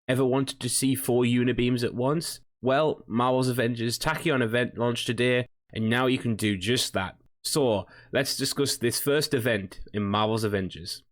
Ever wanted to see 4 unibeams at once? Well, Marvel's Avengers Tachyon event launched today, and now you can do just that. So, let's discuss this first event in Marvel's Avengers.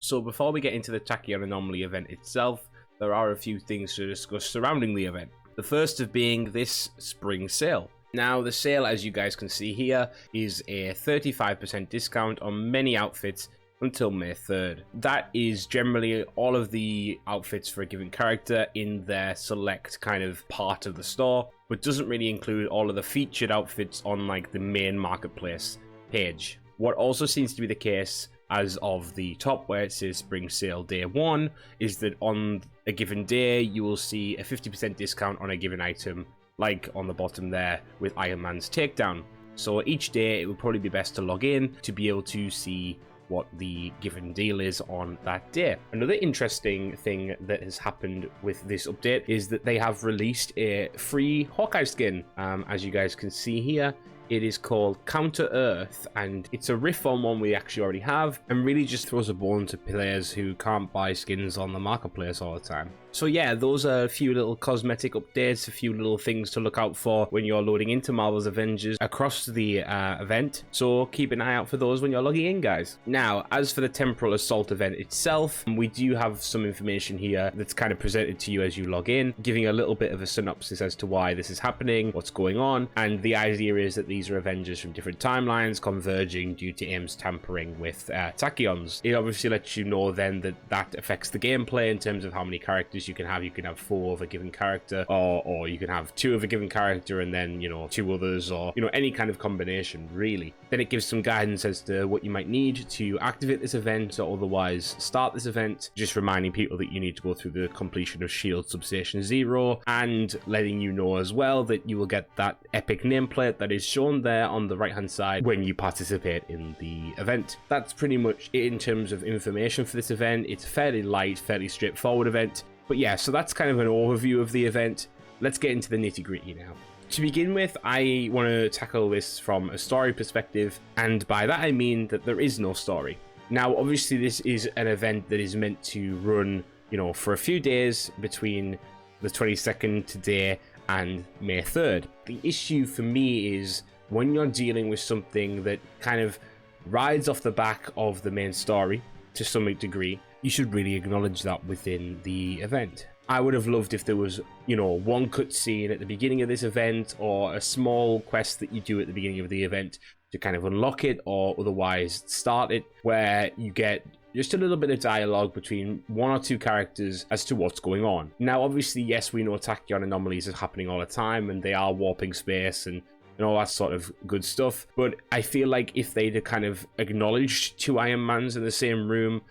So before we get into the Tachyon Anomaly event itself, there are a few things to discuss surrounding the event. The first of being this spring sale. Now, the sale, as you guys can see here, is a 35% discount on many outfits until May 3rd. That is generally all of the outfits for a given character in their select kind of part of the store, but doesn't really include all of the featured outfits on like the main marketplace page. What also seems to be the case as of the top where it says spring sale day 1 is that on a given day you will see a 50% discount on a given item, like on the bottom there with Iron Man's takedown. So each day it would probably be best to log in to be able to see what the given deal is on that day. Another interesting thing that has happened with this update is that they have released a free Hawkeye skin. As you guys can see here, it is called Counter Earth, and it's a riff on one we actually already have, and really just throws a bone to players who can't buy skins on the marketplace all the time. So yeah, those are a few little cosmetic updates, a few little things to look out for when you're loading into Marvel's Avengers across the event. So keep an eye out for those when you're logging in, guys. Now, as for the Temporal Assault event itself, we do have some information here that's kind of presented to you as you log in, giving a little bit of a synopsis as to why this is happening, what's going on, and the idea is that these are Avengers from different timelines converging due to AIM's tampering with Tachyons. It obviously lets you know then that that affects the gameplay in terms of how many characters you can have. You can have 4 of a given character, or you can have 2 of a given character and then, you know, 2 others, or, you know, any kind of combination, really. Then it gives some guidance as to what you might need to activate this event or otherwise start this event, just reminding people that you need to go through the completion of Shield Substation 0, and letting you know as well that you will get that epic nameplate that is shown there on the right hand side when you participate in the event. That's pretty much it in terms of information for this event. It's a fairly light, fairly straightforward event. But yeah, so that's kind of an overview of the event. Let's get into the nitty-gritty now. To begin with, I want to tackle this from a story perspective, and by that I mean that there is no story. Now, obviously this is an event that is meant to run, you know, for a few days between the 22nd today and May 3rd. The issue for me is when you're dealing with something that kind of rides off the back of the main story to some degree, you should really acknowledge that within the event. I would have loved if there was, you know, one cutscene at the beginning of this event, or a small quest that you do at the beginning of the event to kind of unlock it or otherwise start it, where you get just a little bit of dialogue between 1 or 2 characters as to what's going on. Now, obviously, yes, we know Tachyon anomalies are happening all the time, and they are warping space and all that sort of good stuff, but I feel like if they'd kind of acknowledged 2 Iron Mans in the same room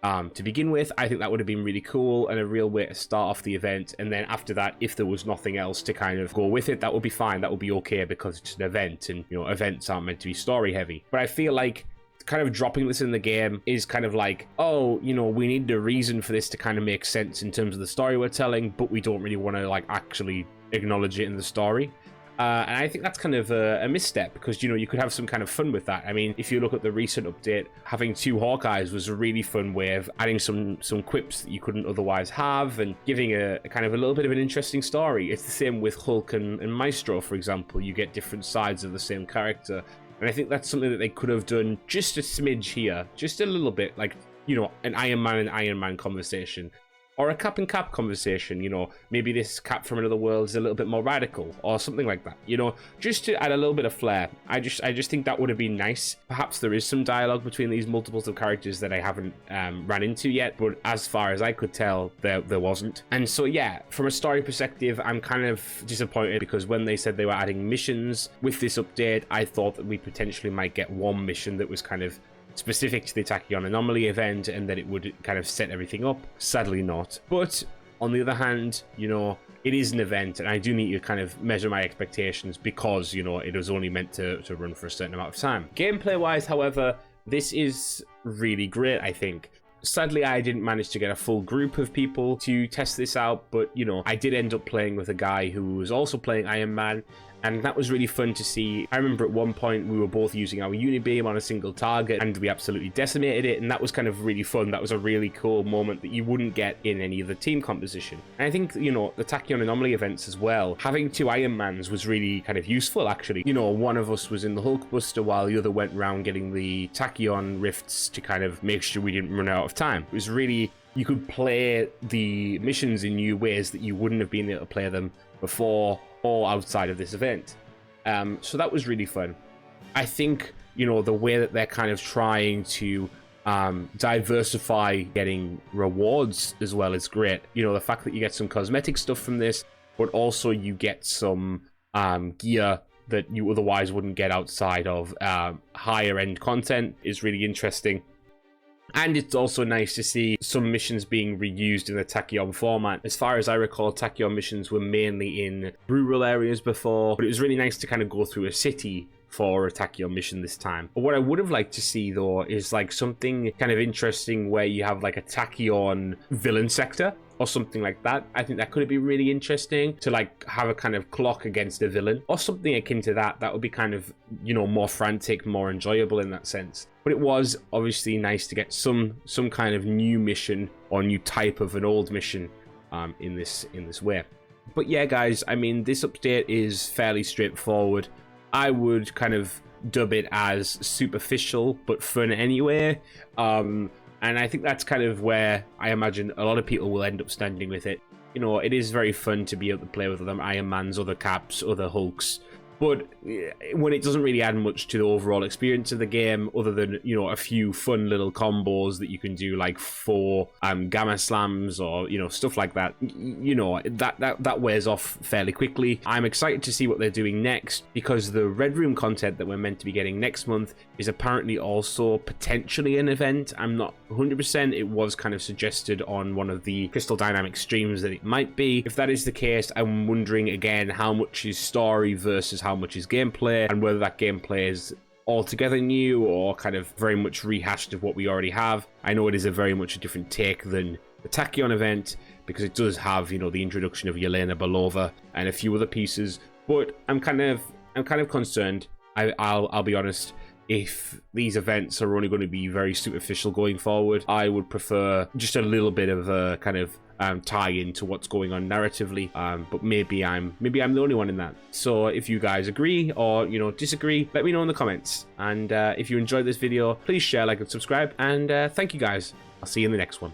to begin with, I think that would have been really cool and a real way to start off the event. And then after that, if there was nothing else to kind of go with it, that would be fine. That would be okay, because it's an event, and, you know, events aren't meant to be story heavy. But I feel like kind of dropping this in the game is kind of like, oh, you know, we need a reason for this to kind of make sense in terms of the story we're telling, but we don't really want to like actually acknowledge it in the story. And I think that's kind of a misstep, because, you know, you could have some kind of fun with that. I mean, if you look at the recent update, having 2 Hawkeyes was a really fun way of adding some quips that you couldn't otherwise have, and giving a kind of a little bit of an interesting story. It's the same with Hulk and Maestro, for example. You get different sides of the same character. And I think that's something that they could have done just a smidge here, just a little bit, like, you know, an Iron Man and Iron Man conversation. Or a Cap and Cap conversation, you know, maybe this Cap from another world is a little bit more radical, or something like that, you know, just to add a little bit of flair. I just think that would have been nice. Perhaps there is some dialogue between these multiples of characters that I haven't ran into yet, but as far as I could tell, there wasn't. And so yeah, from a story perspective, I'm kind of disappointed, because when they said they were adding missions with this update, I thought that we potentially might get one mission that was kind of specific to the Tachyon Anomaly event, and that it would kind of set everything up. Sadly not. But on the other hand, you know, it is an event, and I do need to kind of measure my expectations, because, you know, it was only meant to run for a certain amount of time. Gameplay wise, however, this is really great, I think. Sadly, I didn't manage to get a full group of people to test this out, but, you know, I did end up playing with a guy who was also playing Iron Man, And that was really fun to see. I remember at one point we were both using our Unibeam on a single target and we absolutely decimated it, and that was kind of really fun. That was a really cool moment that you wouldn't get in any other team composition. And I think, you know, the Tachyon Anomaly events as well, having 2 Iron Mans was really kind of useful, actually. You know, one of us was in the Hulkbuster while the other went around getting the Tachyon rifts to kind of make sure we didn't run out of time. It was really, you could play the missions in new ways that you wouldn't have been able to play them before or outside of this event. So that was really fun. I think, you know, the way that they're kind of trying to diversify getting rewards as well is great. You know, the fact that you get some cosmetic stuff from this, but also you get some gear that you otherwise wouldn't get outside of higher end content is really interesting. And it's also nice to see some missions being reused in the Tachyon format. As far as I recall, Tachyon missions were mainly in rural areas before, but it was really nice to kind of go through a city for a Tachyon mission this time. But what I would have liked to see, though, is like something kind of interesting where you have like a Tachyon villain sector or something like that. I think that could be really interesting to like have a kind of clock against a villain or something akin to that. That would be kind of, you know, more frantic, more enjoyable in that sense. But it was obviously nice to get some kind of new mission or new type of an old mission in this way. But yeah, guys, I mean, this update is fairly straightforward. I would kind of dub it as superficial but fun anyway. And I think that's kind of where I imagine a lot of people will end up standing with it. You know, it is very fun to be able to play with other Iron Mans, other Caps, other Hulks. But when it doesn't really add much to the overall experience of the game, other than, you know, a few fun little combos that you can do, like 4 Gamma Slams or, you know, stuff like that, you know, that wears off fairly quickly. I'm excited to see what they're doing next, because the Red Room content that we're meant to be getting next month is apparently also potentially an event. I'm not 100%. It was kind of suggested on one of the Crystal Dynamics streams that it might be. If that is the case, I'm wondering again how much is story versus how much is gameplay, and whether that gameplay is altogether new or kind of very much rehashed of what we already have. I know it is a very much a different take than the Tachyon event, because it does have, you know, the introduction of Yelena Belova and a few other pieces, but I'm kind of concerned. I'll be honest. If these events are only going to be very superficial going forward, I would prefer just a little bit of a kind of tie into what's going on narratively. But maybe I'm the only one in that. So if you guys agree or, you know, disagree, let me know in the comments. And if you enjoyed this video, please share, like, and subscribe. And thank you guys. I'll see you in the next one.